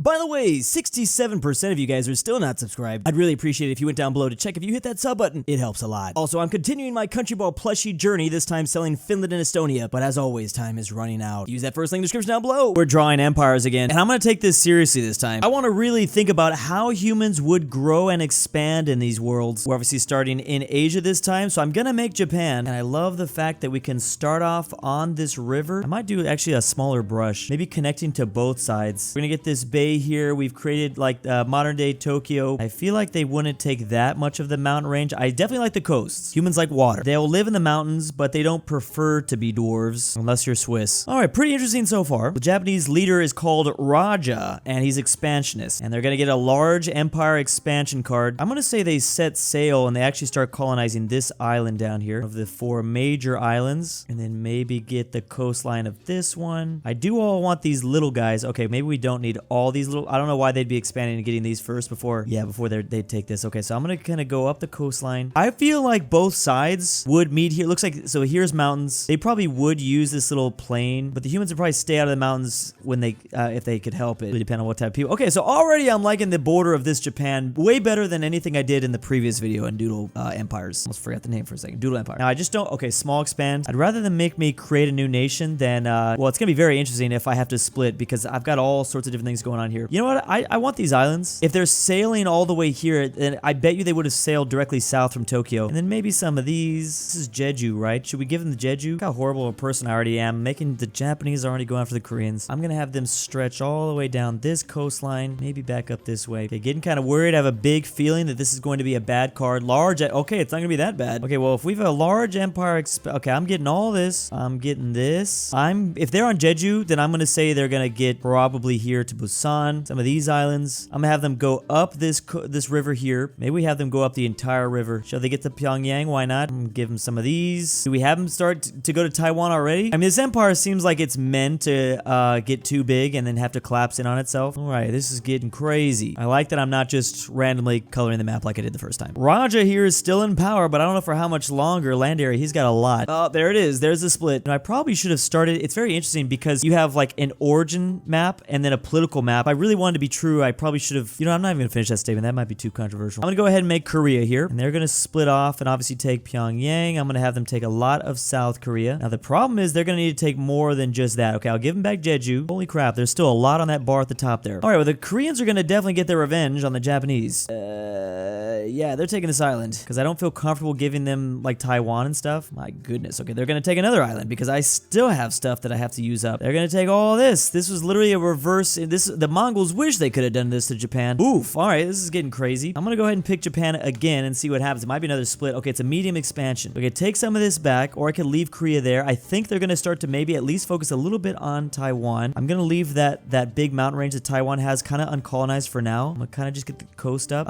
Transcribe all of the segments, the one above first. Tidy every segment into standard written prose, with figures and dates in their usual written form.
By the way, 67% of you guys are still not subscribed. I'd really appreciate it if you went down below to check if you hit that sub button. It helps a lot. Also, I'm continuing my Country Ball plushie journey, this time selling Finland and Estonia, but as always, time is running out. Use that first link in the description down below. We're drawing empires again, and I'm gonna take this seriously this time. I want to really think about how humans would grow and expand in these worlds. We're obviously starting in Asia this time, so I'm gonna make Japan, and I love the fact that we can start off on this river. I might do actually a smaller brush, maybe connecting to both sides. We're gonna get this bay here. We've created like modern day Tokyo. I feel like they wouldn't take that much of the mountain range. I definitely like the coasts. Humans like water. They'll live in the mountains, but they don't prefer to be dwarves unless you're Swiss. All right, pretty interesting so far. The Japanese leader is called Raja, and he's expansionist, and they're gonna get a large empire expansion card. I'm gonna say they set sail and they actually start colonizing this island down here of the 4 major islands, and then maybe get the coastline of this one. I do all want these little guys. Okay, maybe we don't need all these little. I don't know why they'd be expanding and getting these first before they take this. Okay, so I'm gonna kind of go up the coastline. I feel like both sides would meet here. Looks like, so here's mountains. They probably would use this little plain, but the humans would probably stay out of the mountains when they if they could help it. It would depend on what type of people. Okay, so already I'm liking the border of this Japan way better than anything I did in the previous video in Doodle Empires. Almost forgot the name for a second. Doodle Empire. Now I just don't. Okay, small expand. I'd rather than make me create a new nation than well, it's gonna be very interesting if I have to split because I've got all sorts of different things going on here. You know what? I want these islands. If they're sailing all the way here, then I bet you they would have sailed directly south from Tokyo. And then maybe some of these. This is Jeju, right? Should we give them the Jeju? Look how horrible a person I already am. Making the Japanese already go after the Koreans. I'm gonna have them stretch all the way down this coastline, maybe back up this way. Okay, getting kind of worried. I have a big feeling that this is going to be a bad card. Large. Okay, it's not gonna be that bad. Okay, well, if we have a large empire, okay, I'm getting all this. I'm getting this. If they're on Jeju, then I'm gonna say they're gonna get probably here to Busan. Some of these islands. I'm gonna have them go up this river here. Maybe we have them go up the entire river. Shall they get to Pyongyang? Why not? I'm gonna give them some of these. Do we have them start to go to Taiwan already? I mean, this empire seems like it's meant to get too big and then have to collapse in on itself. All right, this is getting crazy. I like that I'm not just randomly coloring the map like I did the first time. Raja here is still in power, but I don't know for how much longer. Land area, he's got a lot. Oh, there it is. There's the split. And I probably should have started. It's very interesting because you have like an origin map and then a political map. I really wanted to be true. I probably should have, I'm not even gonna finish that statement. That might be too controversial. I'm gonna go ahead and make Korea here, and they're gonna split off and obviously take Pyongyang. I'm gonna have them take a lot of South Korea. Now the problem is they're gonna need to take more than just that. Okay, I'll give them back Jeju. Holy crap, there's still a lot on that bar at the top there. All right, well, the Koreans are gonna definitely get their revenge on the Japanese. Yeah, they're taking this island because I don't feel comfortable giving them like Taiwan and stuff. My goodness. Okay, they're gonna take another island because I still have stuff that I have to use up. They're gonna take all this. This was literally a reverse. The Mongols wish they could have done this to Japan. Oof. All right, this is getting crazy. I'm gonna go ahead and pick Japan again and see what happens. It might be another split. Okay, it's a medium expansion. Okay, take some of this back, or I could leave Korea there. I think they're gonna start to maybe at least focus a little bit on Taiwan. I'm gonna leave that big mountain range that Taiwan has kind of uncolonized for now. I'm gonna kind of just get the coast up.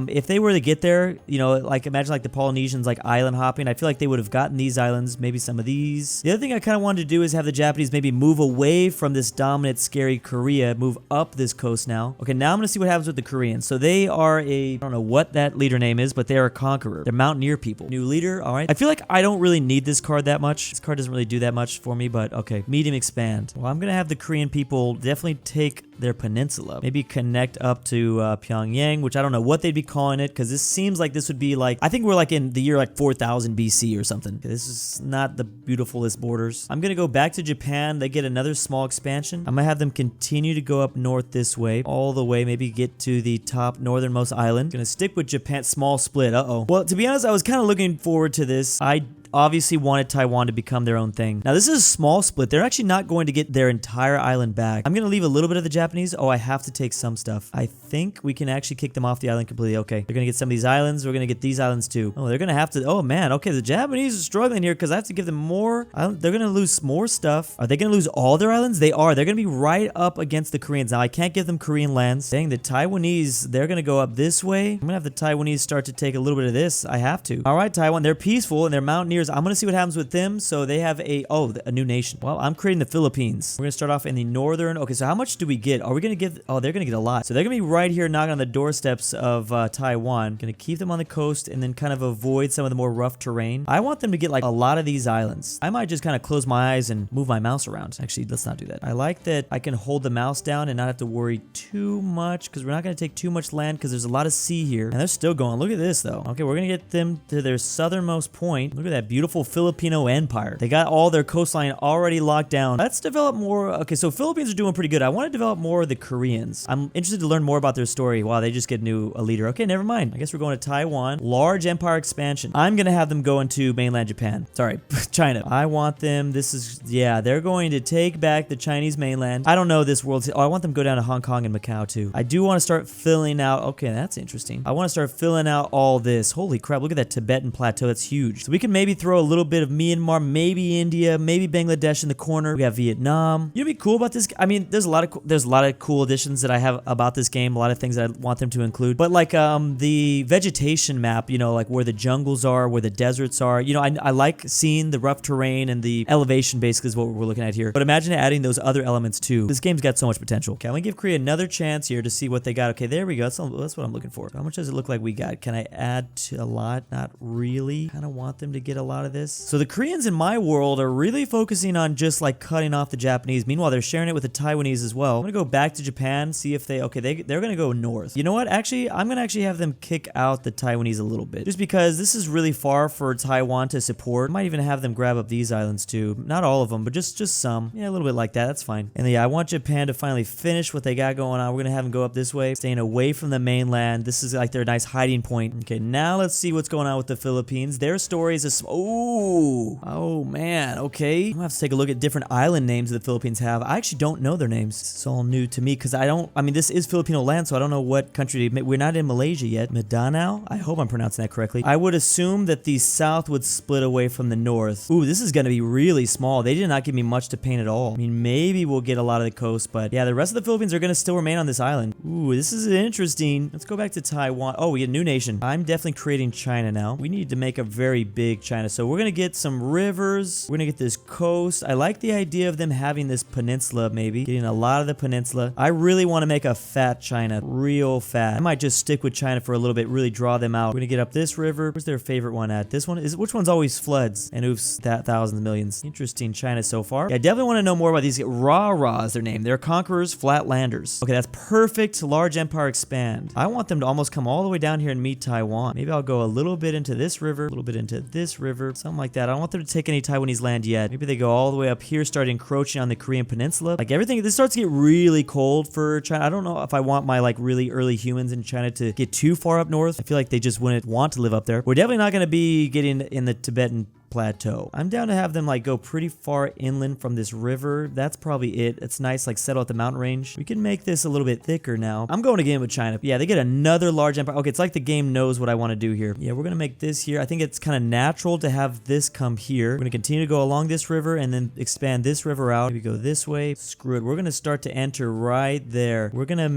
If they were to get there, like imagine like the Polynesians like island hopping. I feel like they would have gotten these islands, maybe some of these. The other thing I kind of wanted to do is have the Japanese maybe move away from this dominant, scary Korea, move up this coast now. Okay, now I'm gonna see what happens with the Koreans. So they are I don't know what that leader name is, but they are a conqueror. They're mountaineer people. New leader. All right. I feel like I don't really need this card that much. This card doesn't really do that much for me, but okay. Medium expand. Well, I'm gonna have the Korean people definitely take their peninsula. Maybe connect up to Pyongyang, which I don't know what they'd be calling it, because this seems like this would be like, I think we're like in the year like 4000 BC or something. Okay, this is not the beautifulest borders. I'm gonna go back to Japan. They get another small expansion. I'm gonna have them continue to go up north this way, all the way, maybe get to the top northernmost island. Gonna stick with Japan. Small split. Uh-oh. Well, to be honest, I was kind of looking forward to this. I obviously wanted Taiwan to become their own thing. Now, this is a small split. They're actually not going to get their entire island back. I'm going to leave a little bit of the Japanese. Oh, I have to take some stuff. I think we can actually kick them off the island completely. Okay, they're going to get some of these islands. We're going to get these islands too. Oh, they're going to have to... Oh, man. Okay, the Japanese are struggling here because I have to give them more. They're going to lose more stuff. Are they going to lose all their islands? They are. They're going to be right up against the Koreans. Now, I can't give them Korean lands. Dang, the Taiwanese, they're going to go up this way. I'm going to have the Taiwanese start to take a little bit of this. I have to. All right, Taiwan, they're peaceful and they're mountaineer years. I'm gonna see what happens with them. So they have a new nation. Well, I'm creating the Philippines. We're gonna start off in the northern. Okay, so how much do we get? Are we gonna get? Oh, they're gonna get a lot. So they're gonna be right here knocking on the doorsteps of Taiwan. Gonna keep them on the coast and then kind of avoid some of the more rough terrain. I want them to get like a lot of these islands. I might just kind of close my eyes and move my mouse around. Actually, let's not do that. I like that I can hold the mouse down and not have to worry too much because we're not gonna take too much land because there's a lot of sea here. And they're still going. Look at this though. Okay, we're gonna get them to their southernmost point. Look at that beautiful Filipino empire. They got all their coastline already locked down. Let's develop more. Okay, so Philippines are doing pretty good. I want to develop more of the Koreans. I'm interested to learn more about their story. Wow, they just get a leader. Okay, never mind. I guess we're going to Taiwan. Large empire expansion. I'm gonna have them go into mainland Japan. Sorry, China. I want them. They're going to take back the Chinese mainland. I don't know this world. Oh, I want them to go down to Hong Kong and Macau too. I do want to start filling out. Okay, that's interesting. I want to start filling out all this. Holy crap, look at that Tibetan plateau. That's huge. So we can maybe throw a little bit of Myanmar, maybe India, maybe Bangladesh in the corner. We have Vietnam. You know what'd be cool about this? I mean, there's a lot of cool additions that I have about this game. A lot of things that I want them to include. But like the vegetation map, you know, like where the jungles are, where the deserts are. You know, I like seeing the rough terrain and the elevation basically is what we're looking at here. But imagine adding those other elements too. This game's got so much potential. Okay, I'm gonna give Korea another chance here to see what they got. Okay, there we go. That's what I'm looking for. How much does it look like we got? Can I add to a lot? Not really. Kind of want them to get a lot of this. So the Koreans in my world are really focusing on just like cutting off the Japanese. Meanwhile, they're sharing it with the Taiwanese as well. I'm gonna go back to Japan, see if they're gonna go north. You know what? Actually, I'm gonna have them kick out the Taiwanese a little bit, just because this is really far for Taiwan to support. I might even have them grab up these islands too. Not all of them, but just some. Yeah, a little bit like that. That's fine. And yeah, I want Japan to finally finish what they got going on. We're gonna have them go up this way, staying away from the mainland. This is like their nice hiding point. Okay, now let's see what's going on with the Philippines. Their story is oh man. Okay, I'm gonna have to take a look at different island names that the Philippines have. I actually don't know their names. It's all new to me because I mean, this is Filipino land, so I don't know what country. We're not in Malaysia yet. Mindanao? I hope I'm pronouncing that correctly. I would assume that the south would split away from the north. Ooh, this is gonna be really small. They did not give me much to paint at all. I mean, maybe we'll get a lot of the coast, but yeah, the rest of the Philippines are gonna still remain on this island. Ooh, this is interesting. Let's go back to Taiwan. Oh, we get a new nation. I'm definitely creating China now. We need to make a very big China. So we're gonna get some rivers. We're gonna get this coast. I like the idea of them having this peninsula, maybe. Getting a lot of the peninsula. I really want to make a fat China. Real fat. I might just stick with China for a little bit, really draw them out. We're gonna get up this river. Where's their favorite one at? This one is, which one's always floods? And oops, that thousands, millions. Interesting China so far. Yeah, I definitely want to know more about these. Rah is their name. They're conquerors, flatlanders. Okay, that's perfect. Large empire expand. I want them to almost come all the way down here and meet Taiwan. Maybe I'll go a little bit into this river, a little bit into this river, something like that. I don't want them to take any Taiwanese land yet. Maybe they go all the way up here, start encroaching on the Korean peninsula. Like everything, this starts to get really cold for China. I don't know if I want my like really early humans in China to get too far up north. I feel like they just wouldn't want to live up there. We're definitely not going to be getting in the Tibetan plateau. I'm down to have them like go pretty far inland from this river. That's probably it. It's nice, like settle at the mountain range. We can make this a little bit thicker now. I'm going again with China. Yeah, they get another large empire. Okay, it's like the game knows what I want to do here. Yeah, we're gonna make this here. I think it's kind of natural to have this come here. We're gonna continue to go along this river and then expand this river out. Maybe go this way. Screw it. We're gonna start to enter right there. We're gonna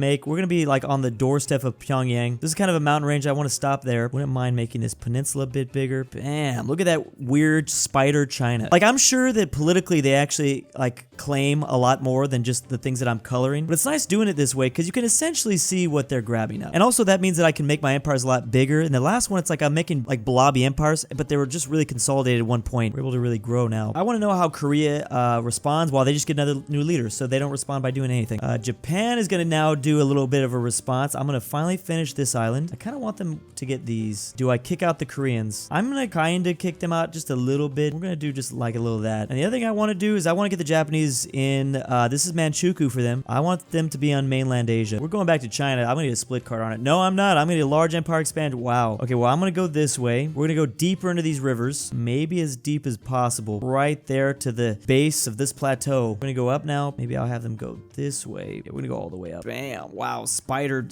be like on the doorstep of Pyongyang. This is kind of a mountain range. I want to stop there. Wouldn't mind making this peninsula a bit bigger. Bam! Look at that weird spider China. Like, I'm sure that politically they actually like claim a lot more than just the things that I'm coloring, but it's nice doing it this way because you can essentially see what they're grabbing up. And also that means that I can make my empires a lot bigger. And the last one, it's like I'm making like blobby empires, but they were just really consolidated at one point. We're able to really grow now. I want to know how Korea responds. While they just get another new leader, so they don't respond by doing anything. Japan is going to now do a little bit of a response. I'm going to finally finish this island. I kind of want them to get these. Do I kick out the Koreans? I'm going to kind of kick them out just a little bit. We're going to do just like a little of that. And the other thing I want to do is I want to get the Japanese in, this is Manchukuo for them. I want them to be on mainland Asia. We're going back to China. I'm going to get a split card on it. No, I'm not. I'm going to get a large empire expand. Wow. Okay, well, I'm going to go this way. We're going to go deeper into these rivers. Maybe as deep as possible. Right there to the base of this plateau. We're going to go up now. Maybe I'll have them go this way. Yeah, we're going to go all the way up. Bam. Wow. Spider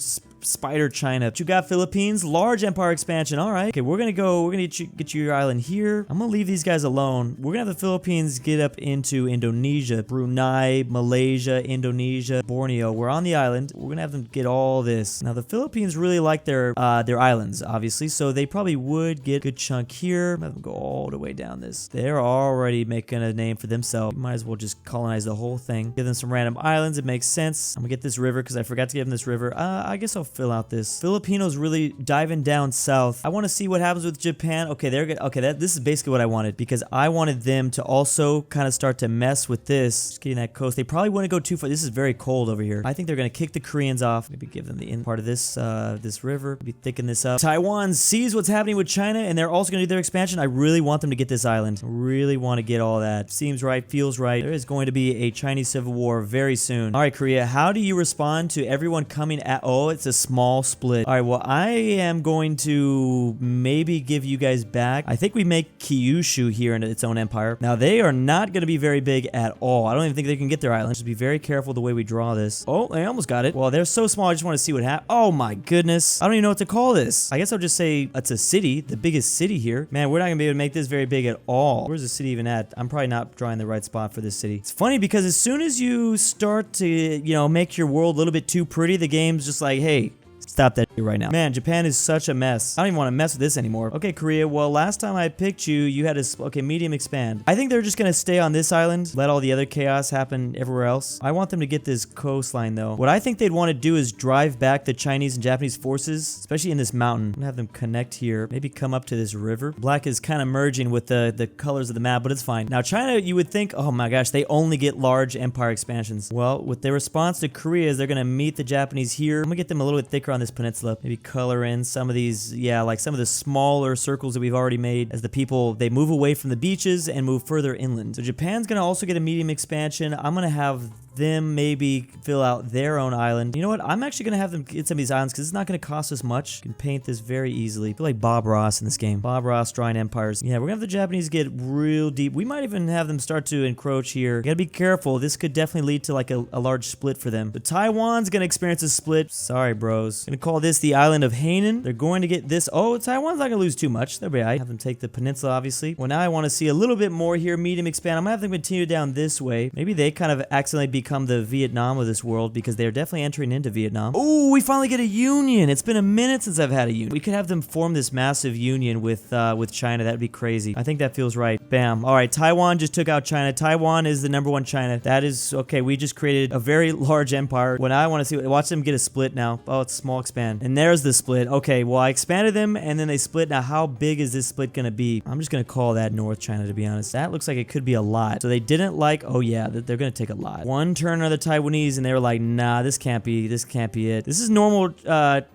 China. But you got Philippines, large empire expansion. All right. Okay, we're gonna get you your island here. I'm gonna leave these guys alone. We're gonna have the Philippines get up into Indonesia, Brunei, Malaysia, Indonesia, Borneo. We're on the island. We're gonna have them get all this. Now the Philippines really like their islands, obviously, so they probably would get a good chunk here. Have them go all the way down this. They're already making a name for themselves. Might as well just colonize the whole thing. Give them some random islands. It makes sense. I'm gonna get this river because I forgot to give them this river. I guess I'll fill out this. Filipinos really diving down south. I want to see what happens with Japan. Okay, they're good. Okay, this is basically what I wanted because I wanted them to also kind of start to mess with this. Just getting that coast. They probably wouldn't go too far. This is very cold over here. I think they're gonna kick the Koreans off. Maybe give them the in part of this this river. Maybe thicken this up. Taiwan sees what's happening with China, and they're also gonna do their expansion. I really want them to get this island. Really want to get all that. Seems right. Feels right. There is going to be a Chinese civil war very soon. All right, Korea. How do you respond to everyone coming at? Oh, it's a small split. All right. Well, I am going to maybe give you guys back. I think we make Kyushu here into its own empire. Now they are not going to be very big at all. I don't even think they can get their island. Just be very careful the way we draw this. Oh, they almost got it. Well, they're so small. I just want to see what happens. Oh my goodness. I don't even know what to call this. I guess I'll just say it's a city, the biggest city here. Man, we're not gonna be able to make this very big at all. Where's the city even at? I'm probably not drawing the right spot for this city. It's funny because as soon as you start to, you know, make your world a little bit too pretty, the game's just like, hey, stop that shit right now. Man, Japan is such a mess. I don't even want to mess with this anymore. Okay, Korea. Well, last time I picked you, you had a... Okay, medium expand. I think they're just going to stay on this island. Let all the other chaos happen everywhere else. I want them to get this coastline, though. What I think they'd want to do is drive back the Chinese and Japanese forces, especially in this mountain. I'm going to have them connect here. Maybe come up to this river. Black is kind of merging with the colors of the map, but it's fine. Now, China, you would think, oh my gosh, they only get large empire expansions. Well, with their response to Korea is they're going to meet the Japanese here. I'm going to get them a little bit thicker on this peninsula. Maybe color in some of these, yeah, like some of the smaller circles that we've already made as the people, they move away from the beaches and move further inland. So Japan's going to also get a medium expansion. I'm going to have them maybe fill out their own island. You know what? I'm actually going to have them get some of these islands because it's not going to cost us much. You can paint this very easily. I feel like Bob Ross in this game. Bob Ross drawing empires. Yeah, we're going to have the Japanese get real deep. We might even have them start to encroach here. You got to be careful. This could definitely lead to like a large split for them. But Taiwan's going to experience a split. Sorry, bros. Going to call this the island of Hainan. They're going to get this. Oh, Taiwan's not going to lose too much. They'll be all right. Have them take the peninsula, obviously. Well, now I want to see a little bit more here. Medium expand. I'm going to have them continue down this way. Maybe they kind of accidentally become the Vietnam of this world because they're definitely entering into Vietnam. Oh, we finally get a union. It's been a minute since I've had a union. We could have them form this massive union with China. That'd be crazy. I think that feels right. Bam. All right, Taiwan just took out China. Taiwan is the #1 China. That is okay. We just created a very large empire. When I want to see, watch them get a split now. Oh, it's small expand. And there's the split. Okay, well, I expanded them and then they split. Now, how big is this split going to be? I'm just going to call that North China, to be honest. That looks like it could be a lot. So they didn't like, oh yeah, they're going to take a lot. One turn of the Taiwanese and they were like, nah, this can't be it. This is normal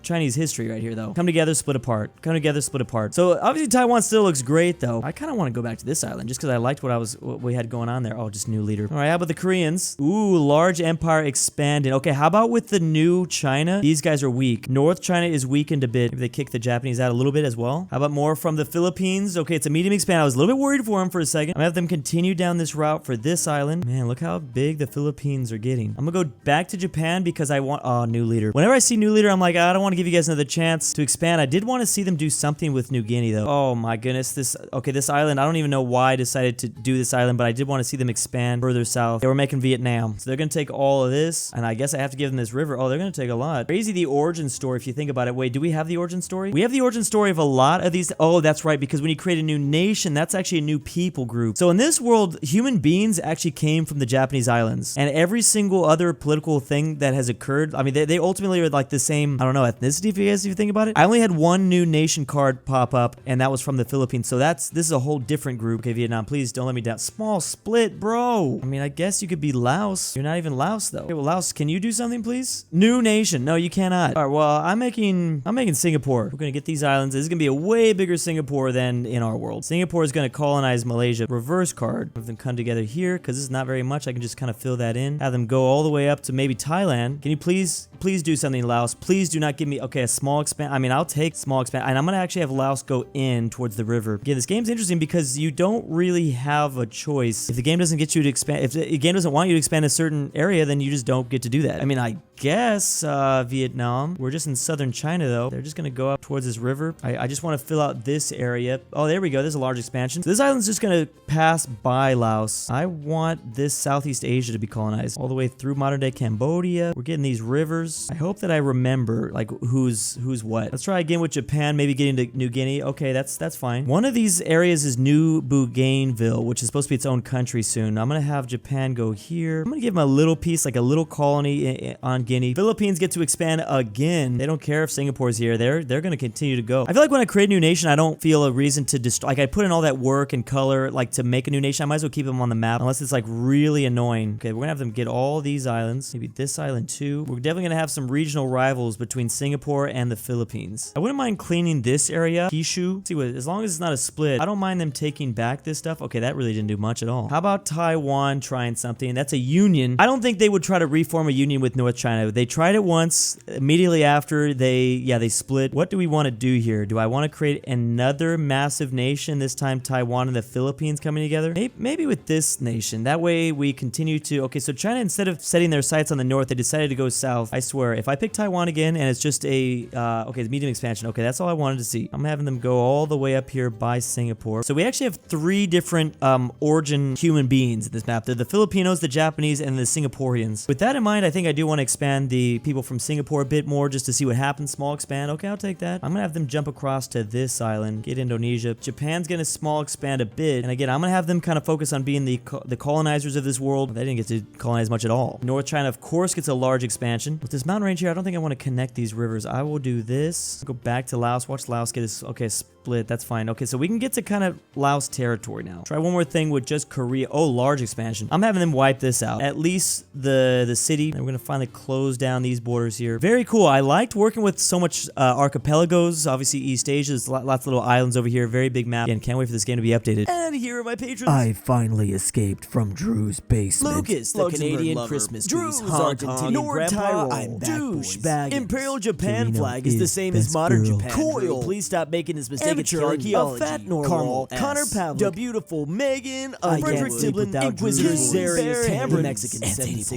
Chinese history right here, though. Come together, split apart. Come together, split apart. So obviously Taiwan still looks great, though. I kind of want to go back to this island just because I liked what we had going on there. Oh, just new leader. All right, how about the Koreans? Ooh, large empire expanded. Okay, how about with the new China? These guys are weak. North China is weakened a bit. Maybe they kick the Japanese out a little bit as well. How about more from the Philippines? Okay, it's a medium expand. I was a little bit worried for them for a second. I'm gonna have them continue down this route for this island. Man, look how big the Philippines are getting. I'm gonna go back to Japan because I want... Oh, new leader. Whenever I see new leader, I'm like, I don't want to give you guys another chance to expand. I did want to see them do something with New Guinea, though. Oh, my goodness. This island, I don't even know why I decided to do this island, but I did want to see them expand further south. They were making Vietnam. So they're going to take all of this, and I guess I have to give them this river. Oh, they're going to take a lot. Crazy the origin story, if you think about it. Wait, do we have the origin story? We have the origin story of a lot of these... Oh, that's right, because when you create a new nation, that's actually a new people group. So in this world, human beings actually came from the Japanese islands, and every single other political thing that has occurred, I mean, they ultimately are like the same, I don't know, ethnicity, if you think about it. I only had one new nation card pop up, and that was from the Philippines. So this is a whole different group. Okay, Vietnam, please don't let me down. Small split, bro. I mean, I guess you could be Laos. You're not even Laos, though. Okay, well, Laos, can you do something, please? New nation. No, you cannot. All right, well, I'm making Singapore. We're gonna get these islands. This is gonna be a way bigger Singapore than in our world. Singapore is gonna colonize Malaysia. Reverse card. Have them come together here, because this is not very much. I can just kind of fill that in. Have them go all the way up to maybe Thailand. Can you please Please do something, Laos. Please do not give me, okay, a small expand. I mean, I'll take small expand. And I'm going to actually have Laos go in towards the river. Again, this game's interesting because you don't really have a choice. If the game doesn't get you to expand, if the game doesn't want you to expand a certain area, then you just don't get to do that. I mean, I guess Vietnam. We're just in southern China, though. They're just going to go up towards this river. I just want to fill out this area. Oh, there we go. There's a large expansion. So this island's just going to pass by Laos. I want this Southeast Asia to be colonized all the way through modern-day Cambodia. We're getting these rivers. I hope that I remember, like, who's what. Let's try again with Japan, maybe getting to New Guinea. Okay, that's fine. One of these areas is New Bougainville, which is supposed to be its own country soon. I'm going to have Japan go here. I'm going to give them a little piece, like a little colony on Guinea. Philippines get to expand again. They don't care if Singapore's here. They're going to continue to go. I feel like when I create a new nation, I don't feel a reason to destroy. Like, I put in all that work and color, like, to make a new nation. I might as well keep them on the map, unless it's, like, really annoying. Okay, we're going to have them get all these islands. Maybe this island, too. We're definitely going to have some regional rivals between Singapore and the Philippines. I wouldn't mind cleaning this area. Kishu. See what, as long as it's not a split, I don't mind them taking back this stuff. Okay, that really didn't do much at all. How about Taiwan trying something? That's a union. I don't think they would try to reform a union with North China. They tried it once. Immediately after, they split. What do we want to do here? Do I want to create another massive nation? This time Taiwan and the Philippines coming together? Maybe with this nation. That way we continue to... Okay, so China, instead of setting their sights on the north, they decided to go south. I swear, if I pick Taiwan again and it's just a... okay, the medium expansion. Okay, that's all I wanted to see. I'm having them go all the way up here by Singapore. So we actually have 3 different origin human beings in this map. They're the Filipinos, the Japanese, and the Singaporeans. With that in mind, I think I do want to expand the people from Singapore a bit more just to see what happens. Small expand. Okay, I'll take that. I'm going to have them jump across to this island. Get Indonesia. Japan's going to small expand a bit. And again, I'm going to have them kind of focus on being the colonizers of this world. They didn't get to colonize much at all. North China, of course, gets a large expansion. With this mountain range here, I don't think I want to connect these rivers. I will do this. Go back to Laos. Watch Laos get his... Okay, split. That's fine. Okay, so we can get to kind of Laos territory now. Try one more thing with just Korea. Oh, large expansion. I'm having them wipe this out. At least the city. And we're going to finally close down these borders here. Very cool. I liked working with so much archipelagos. Obviously, East Asia. There's lots of little islands over here. Very big map. And can't wait for this game to be updated. And here are my patrons. I finally escaped from Drew's basement. Lucas, the Canadian Christmas trees. Drew's Argentinian North grandpa. Tyrol. Douchebag. Imperial Japan Torino flag is the is same as best modern girl. Japan. Coil. Please stop making this mistake of Amateur killing archaeology. a fat Norwal. Carmel S. Connor Pavlik. The beautiful Megan. I Frederick can't sleep Tiblin. without Inquisitor Drew. Zarius Bear Cameron. Mexican Anthony 76.